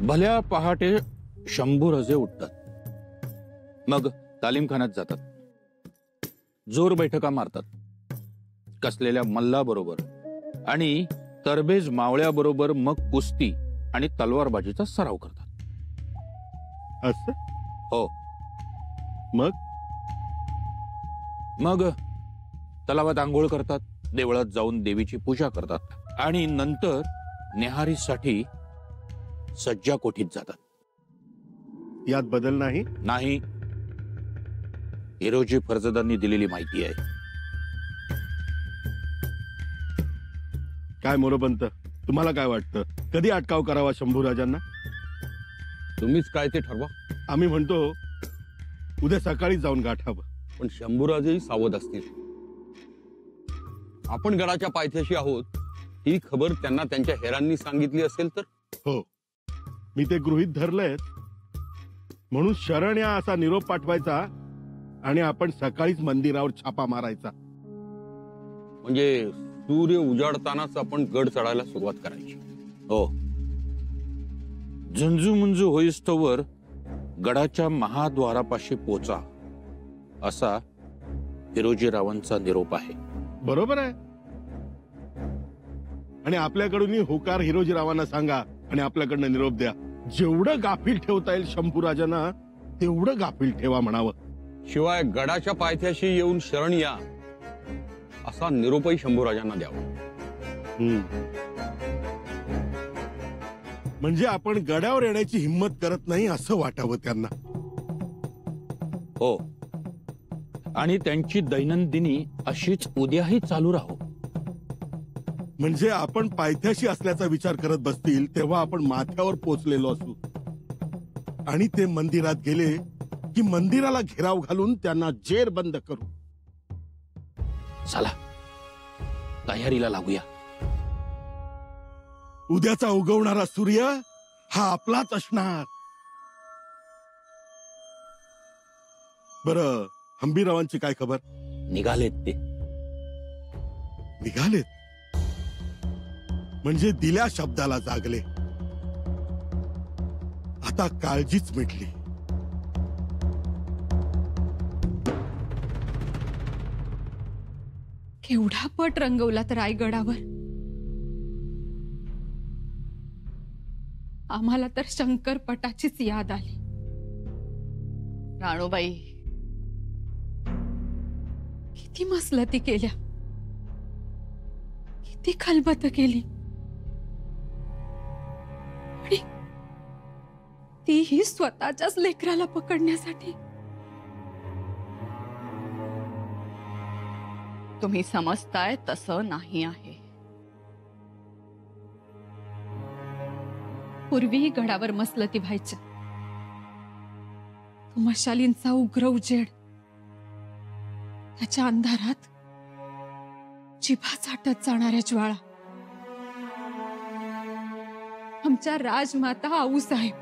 भल्या पहाटे शंभूराजे उठतात, मग तालीमखान्यात जातात, जोर बैठका मारतात, कसलेल्या मल्लाबरोबर आणि तरबेज मावळ्याबरोबर मग कुस्ती आणि तलवारबाजीचा सराव करतात. असं? हो. मग मग तलावात आंघोळ करतात, देवळात जाऊन देवीची पूजा करतात आणि नंतर नेहारीसाठी सज्जा कोठीत जातात. यात बदल नाही? नाही. हिरोजी फर्जदांनी दिलेली माहिती आहे. काय मोरोपंत, तुम्हाला काय वाटतं, कधी अटकाव करावा शंभूराजांना? तुम्हीच काय ते ठरवा. आम्ही म्हणतो उद्या सकाळी जाऊन गाठावं. पण शंभूराजेही सावध असतील. आपण गडाच्या पायथ्याशी आहोत ही खबर त्यांना त्यांच्या हेरांनी सांगितली असेल तर? हो, मी ते गृहीत धरलंय. म्हणून शरण या असा निरोप पाठवायचा आणि आपण सकाळीच मंदिरावर छापा मारायचा. म्हणजे सूर्य उजाडतानाच आपण गड चढायला सुरुवात करायची. हो. झुंजू होईस्तोवर गडाच्या महाद्वारापाशी पोचा, असा हिरोजीरावांचा निरोप आहे. बरोबर आहे. आणि आपल्याकडूनही होकार हिरोजीरावांना सांगा आणि आपल्याकडनं निरोप द्या. जेवढं गाफील ठेवता येईल शंभूराजांना तेवढं गाफील ठेवा म्हणावं. शिवाय गडाच्या पायथ्याशी येऊन शरण या असा निरोपही शंभूराजांना द्यावा. म्हणजे आपण गडावर येण्याची हिंमत करत नाही असं वाटावं त्यांना. हो. आणि त्यांची दैनंदिनी अशीच उद्याही चालू राहो. म्हणजे आपण पायथ्याशी असल्याचा विचार करत बसतील तेव्हा आपण माथ्यावर पोचलेलो असू आणि ते मंदिरात गेले की मंदिराला घेराव घालून त्यांना जेर बंद करू. चला तयारीला लागूया. उद्याचा उगवणारा सूर्य हा आपलाच असणार. बरं, हंबीरावांची काय खबर? निघालेत ते. निघालेत म्हणजे दिल्या शब्दाला जागले. आता काळजीच मिटली. केवढा पट रंगवलात रायगडावर. आम्हाला तर शंकरपटाचीच याद आली. राणूबाई, किती मसलती केल्या, किती खलबत केली, आणि तीही स्वतःच्याच लेकराला पकडण्यासाठी. तुम्ही समजताय तसं नाही आहे. पूर्वी गडावर मसलती व्हायच्या. तो मशालींचा उग्र उजेड, त्याच्या अंधारात जिभा चाटत जाणाऱ्या ज्वाळा. आमच्या राजमाता आऊसाहेब,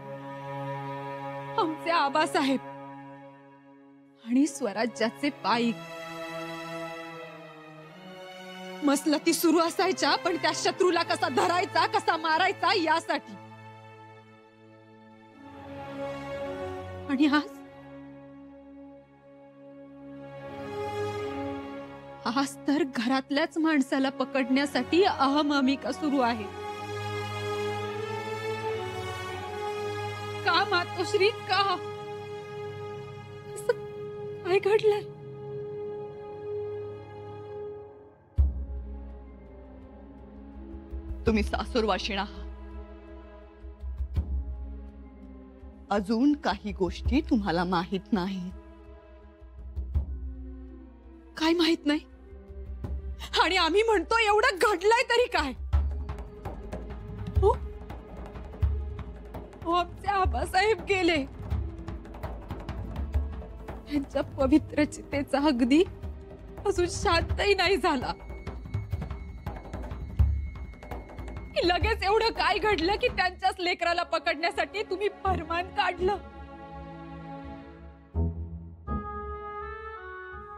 आमचे आबासाहेब आणि स्वराज्याचे पाईक. मसलती सुरू असायच्या, पण त्या शत्रूला कसा धरायचा, कसा मारायचा यासाठी. आणि आज तर घरातल्याच माणसाला पकडण्यासाठी अहमअमिका सुरू आहे. का मातोश्री, का? काय घडलंय? तुम्ही सासूरवाशीण आहात. अजून काही गोष्टी तुम्हाला माहित नाही. काय माहित नाही? आणि आम्ही म्हणतो एवढं घडलंय तरी काय? हो, आमचे आबासाहेब गेले. त्यांच्या पवित्र चितेचा अगदी अजून शांतही नाही झाला. लगेच एवढं काय घडलं की त्यांच्याच लेकराला पकडण्यासाठी तुम्ही फरमान काढलं?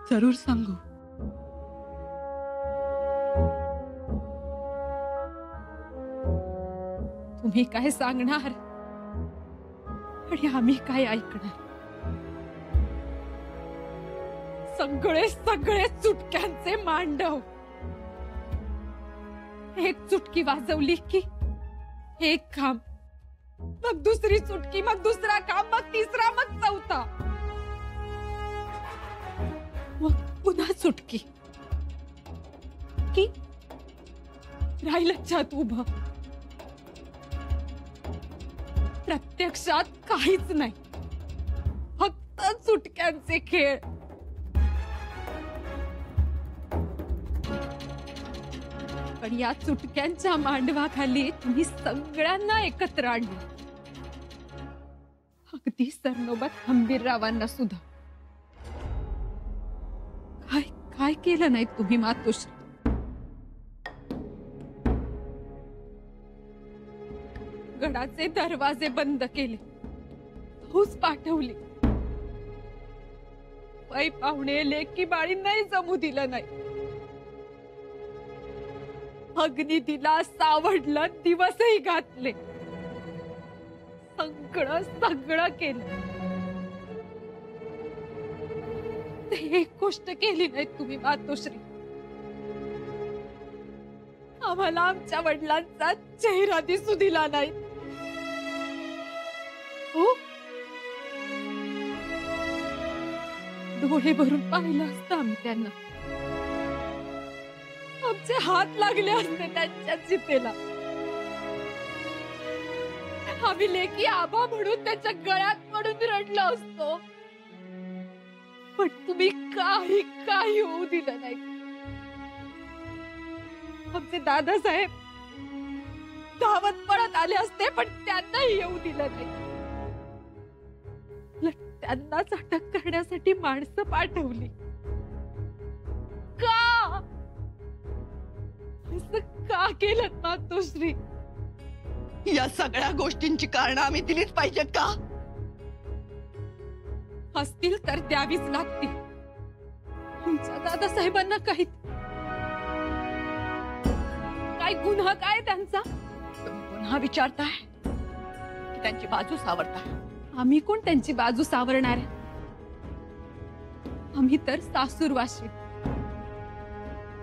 जरूर सांगू. तुम्ही काय सांगणार? आणि आम्ही काय ऐकणार? सगळे सगळे चुटक्यांचे मांडव. एक चुटकी वाजवली की एक काम, मग दुसरी चुटकी, मग दुसरा काम, मग तिसरा, मग चौथा, मग पुन्हा चुटकी की राहिलं छत उभं. प्रत्यक्षात काहीच नाही, फक्त चुटक्यांचे खेळ. पण या चुटक्यांच्या मांडवाखाली तुम्ही सगळ्यांना एकत्र आणले, अगदी सरनोबत खंबीररावांना सुद्धा. काय काय केलं नाही तुम्ही मातोश्री? गडाचे दरवाजे बंद केले, फौज पाठवली, पै पाहुणे लेकी बाळींनाही जमू दिलं नाही. अग्नी दिला, सावडलं, दिवसही घातले, सगळं सगळं केलं. ते एक गोष्ट केली नाही तुम्ही मातोश्री. आम्हाला आमच्या वडिलांचा चेहरा दिसू दिला नाही. हो, डोळे भरून पाहिलं असतं आम्ही त्यांना. आमचे हात लागले असते त्यांच्या चितेला. आम्ही लेकी आबा म्हणून त्याच्या गळ्यात पडून रडलो असतो. पण तुम्ही काही काही होऊ दिलं नाही. आमचे दादासाहेब धावत पळत आले असते, पण त्यांनाही येऊ दिलं नाही. त्यांनाच अटक करण्यासाठी माणसं पाठवली. का असं का केलं मातोश्री? या सगळ्या गोष्टींची कारण आम्ही दिलीच पाहिजेत का? असतील तर द्यावीच लागतील. तुमच्या दादासाहेबांना काही काय गुन्हा काय त्यांचा? तुम्ही पुन्हा विचारताय की त्यांची बाजू सावरताय? आम्ही कोण त्यांची बाजू सावरणार? आम्ही तर सासूरवाशी,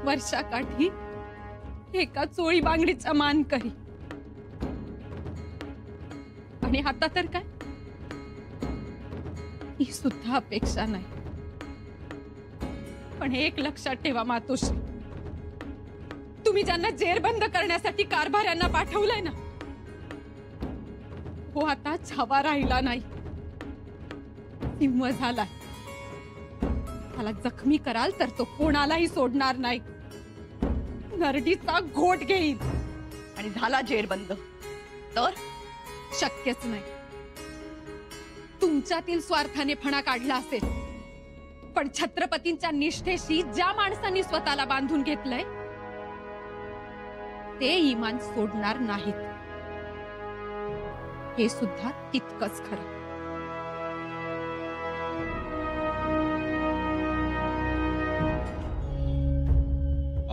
वर्षाकाठी एका चोळी बांगडीचा मान करी. आणि आता तर काय, ही सुद्धा अपेक्षा नाही. पण एक लक्षात ठेवा मातोश्री, तुम्ही ज्यांना जेरबंद करण्यासाठी कारभाऱ्यांना पाठवलंय ना, हो आता छावा राहिला नाही. सिंह झालाय. त्याला जखमी कराल तर तो कोणालाही सोडणार नाही. नरडीचा घोट घेईल. आणि झाला जेरबंद तर शक्यच नाही. तुमच्यातील स्वार्थाने फणा काढला असेल, पण छत्रपतींच्या निष्ठेशी ज्या माणसांनी स्वतःला बांधून घेतलंय ते इमान सोडणार नाहीत. हे सुद्धा तितकंच खरं.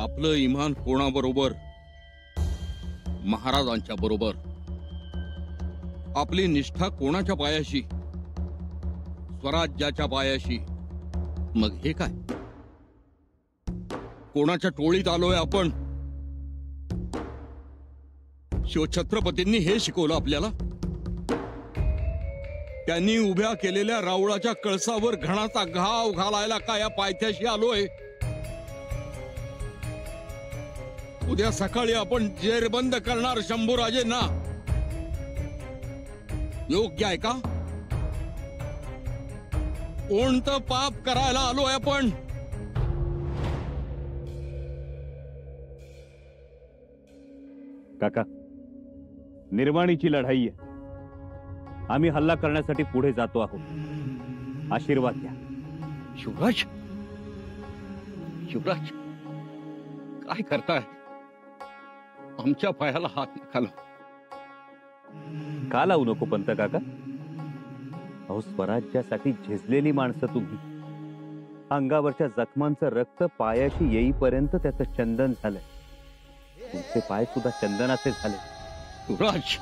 आपलं इमान कोणाबरोबर? महाराजांच्या बरोबर. आपली निष्ठा कोणाच्या पायाशी? स्वराज्याच्या पायाशी. मग हे काय? कोणाच्या टोळीत आलोय आपण? शिवछत्रपतींनी हे शिकवलं आपल्याला. त्यांनी उभ्या केलेल्या रावळाच्या कळसावर घणाचा घाव घालायला का या पायथ्याशी आलोय? उद्या सकाळी आपण जेरबंद करणार शंभूराजेंना. योग्य आहे का? कोणतं पाप करायला आलोय आपण? काका, निर्वाणीची लढाई आहे. आम्ही हल्ला करण्यासाठी पुढे जातो आहोत. आशीर्वाद द्या. शिवराज, शिवराज काय करताय? आमच्या पायाला हात नका लावू. का लावू नको पंत काका? अहो, स्वराज्यासाठी झिजलेली माणसं तुम्ही. अंगावरच्या जखमांचं रक्त पायाशी येईपर्यंत त्याचं चंदन झालंय. तुमचे पाय सुद्धा चंदनाचे झाले. शिवराज,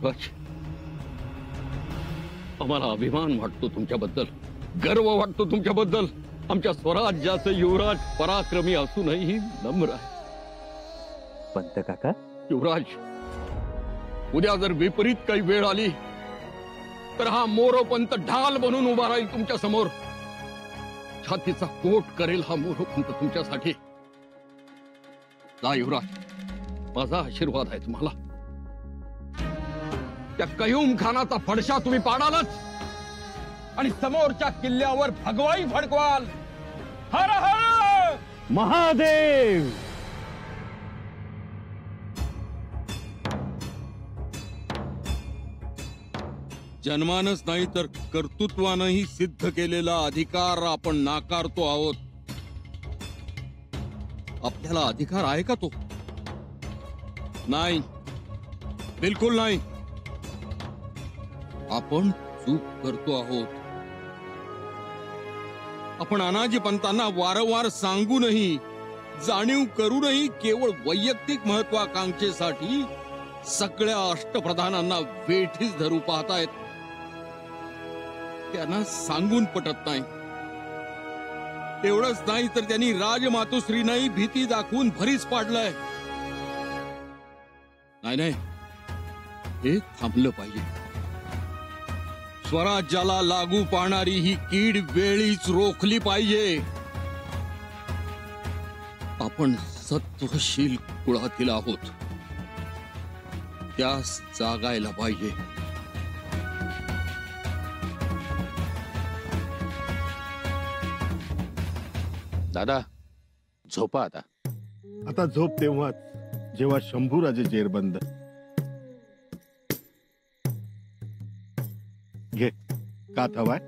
राज, आम्हाला अभिमान वाटतो तुमच्याबद्दल, गर्व वाटतो तुमच्याबद्दल. आमच्या स्वराज्याचे युवराज पराक्रमी असूनही नम्र आहे. पंत काका, युवराज, उद्या जर विपरीत काही वेळ आली तर हा मोरोपंत ढाल बनून उभा राहील तुमच्या समोर. छातीचा कोट करेल हा मोरोपंत तुमच्यासाठी. जा युवराज, माझा आशीर्वाद आहे तुम्हाला. त्या कयूम खानाचा फडशा तुम्ही पाडालच आणि समोरच्या किल्ल्यावर भगवाई फडकवाल. हर हर महादेव. जन्मानच नाही तर कर्तृत्वानंही सिद्ध केलेला अधिकार आपण नाकारतो आहोत. आपल्याला अधिकार आहे का तो? नाही, बिलकुल नाही. आपण चूक करतो आहोत. आपण अनाजी पंतांना वारंवार सांगूनही, जाणीव करूनही केवळ वैयक्तिक महत्वाकांक्षेसाठी सगळ्या अष्टप्रधानांना वेठीस धरू पाहतायत. त्यांना सांगून पटत नाही. तेवढंच नाही तर त्यांनी राजमातोश्रीनाही भीती दाखवून भरीस पाडलंय. नाही नाही, हे थांबलं पाहिजे. स्वराज्याला लागू पाहणारी ही कीड वेळीच रोखली पाहिजे. आपण सत्वशील कुळातील आहोत, त्यास जागायला पाहिजे. दादा, झोपा आता. आता झोप तेव्हाच जेव्हा शंभूराजे जेरबंद. घे, कात हवाय?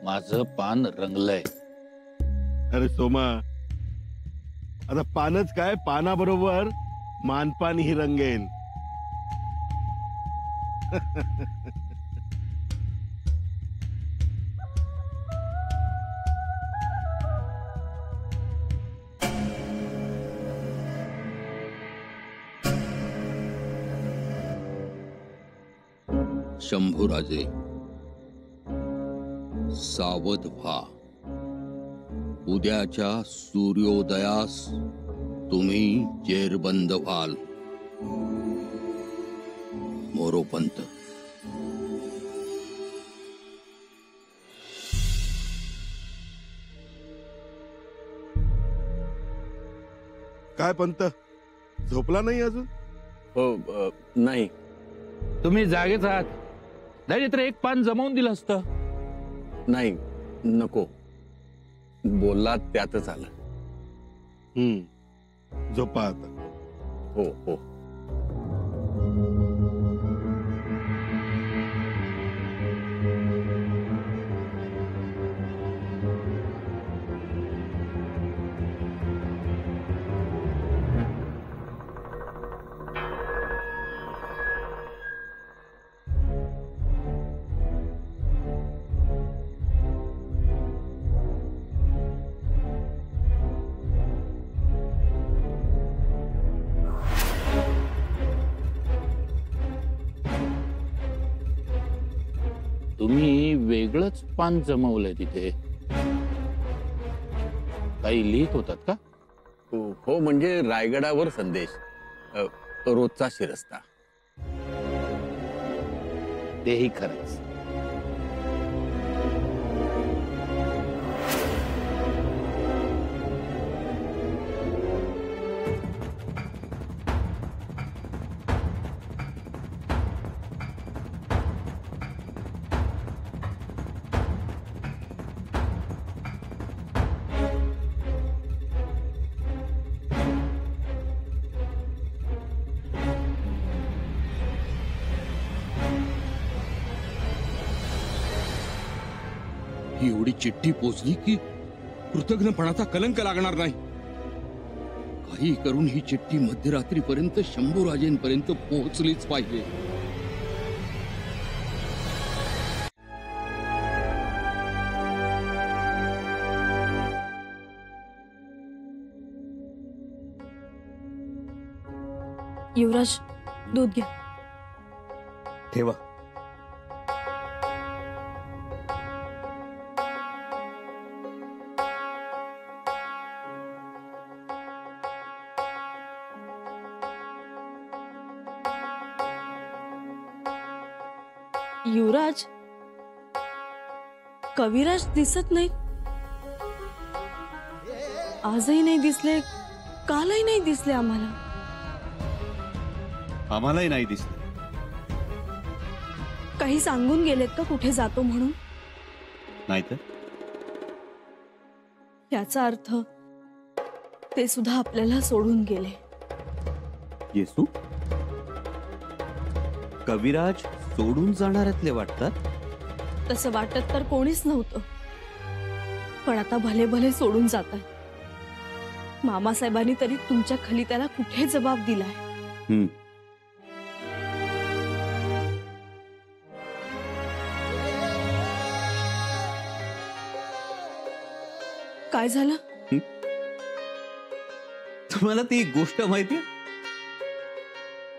माझं पान रंगलंय. अरे सोमा, आता पानच काय, पानाबरोबर मानपान ही रंगेल. शंभूराजे, सावध व्हा. उद्याच्या सूर्योदयास तुम्ही जेरबंद व्हाल. मोरोपंत. काय पंत, झोपला नाही अजून? हो, नाही. तुम्ही जागेच आहात. नाहीतर एक पान जमवून दिलं असतं. नाही, नको. बोललात त्यातच आलं. झोपा आता. हो हो. तुम्ही वेगळंच पान जमवलंय तिथे. काही लिहित होतात का? हो, म्हणजे रायगडावर संदेश. रोजचा शिरस्ता. तेही खरंच. ही एवढी चिठ्ठी पोचली की कृतज्ञपणाचा कलंक लागणार नाही. काही करून ही चिठ्ठी मध्यरात्रीपर्यंत शंभूराजेंपर्यंत पोहोचलीच पाहिजे. युवराज, दूध घ्या. ठेवा. युवराज, कविराज दिसत नाहीत. आजही नाही दिसले, कालही नाही दिसले आम्हाला. आम्हालाही नाही दिसले. काही सांगून गेलेत का कुठे जातो म्हणून? नाहीतर याचा अर्थ ते सुद्धा आपल्याला सोडून गेले. येसू, कविराज सोडून जाणाऱ्यातले वाटतात. तसं वाटत तर कोणीच नव्हतं, पण आता भले भले सोडून जातात. मामासाहेबांनी तरी तुमच्या खाली त्याला कुठे जबाब दिलाय? काय झालं? तुम्हाला ती गोष्ट माहितीये?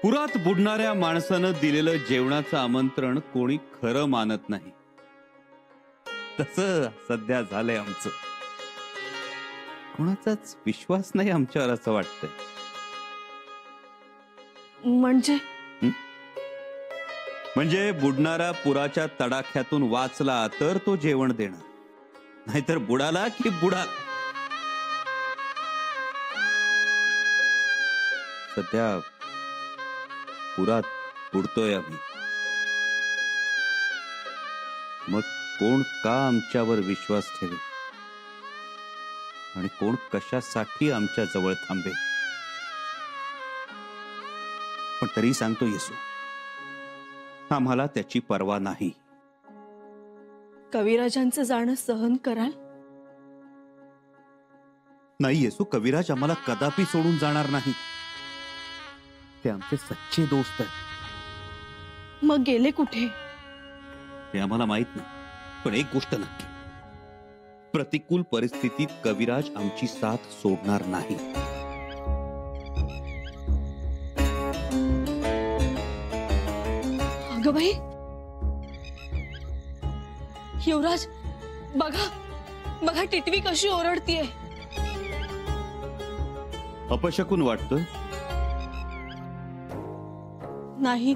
पुरात बुडणाऱ्या माणसानं दिलेलं जेवणाचं आमंत्रण कोणी खरं मानत नाही. तसं सध्या झालंय आमचं. कोणाचाच विश्वास नाही आमच्यावर असं वाटतंय. म्हणजे बुडणारा पुराच्या तडाख्यातून वाचला तर तो जेवण देणार, नाहीतर बुडाला की बुडाला. सध्या पुरात बुडतोय आम्ही. मग कोण का आमच्यावर विश्वास ठेवेल आणि कोण कशासाठी आमच्या जवळ थांबेल? पण तरी सांगतो येसू, आम्हाला त्याची पर्वा नाही. कविराजांचं जाणं सहन कराल? नाही येसू, कविराज आम्हाला कदापि सोडून जाणार नाही. ते आमचे सच्चे दोस्त आहेत. मग गेले कुठे? हे आम्हाला माहित नाही, पण एक गोष्ट नक्की, प्रतिकूल परिस्थितीत कविराज आमची साथ सोडणार नाही. अगं बाई, युवराज, बघा बघा टिटवी कशी ओरडतीये. अपशकुन वाटतोय? नाही,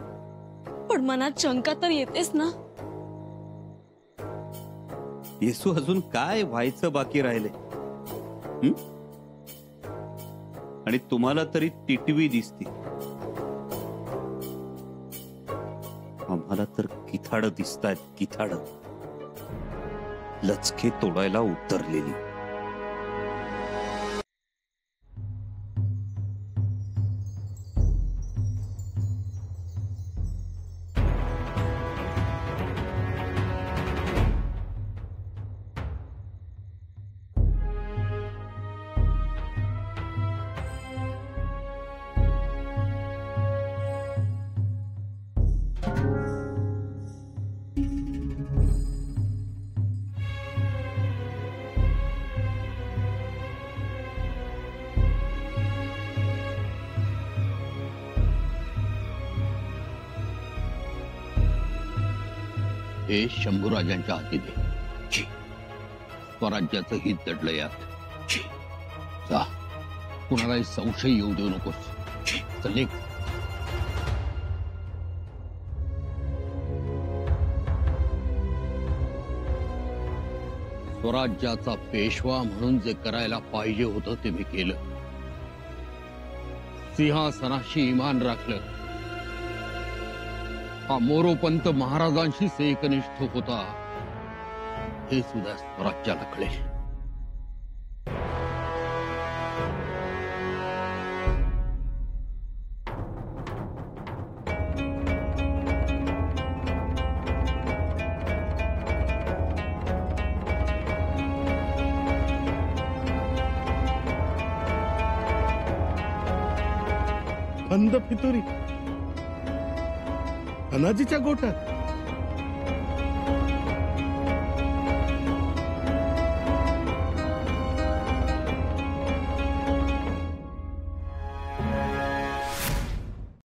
पण मनात शंका तर येतेच ना. येसू, अजून काय व्हायचं बाकी राहिले? आणि तुम्हाला तरी टिटवी दिसती, आम्हाला तर किथाड दिसतायत. किथाड लचके तोडायला उतरलेली. हे शंभूराजांच्या हाती दे. स्वराज्याचं हित दडलं यात. जा, कुणालाही संशय येऊ देऊ नकोस. चल निघ. स्वराज्याचा पेशवा म्हणून जे करायला पाहिजे होतं ते मी केलं. सिंहासनाशी इमान राखलं. हा मोरोपंत महाराजांशीच एकनिष्ठ होता हे सुद्धा स्वराज्याला कळेल. अंध फितुरी अनाजीच्या गोठ्यात.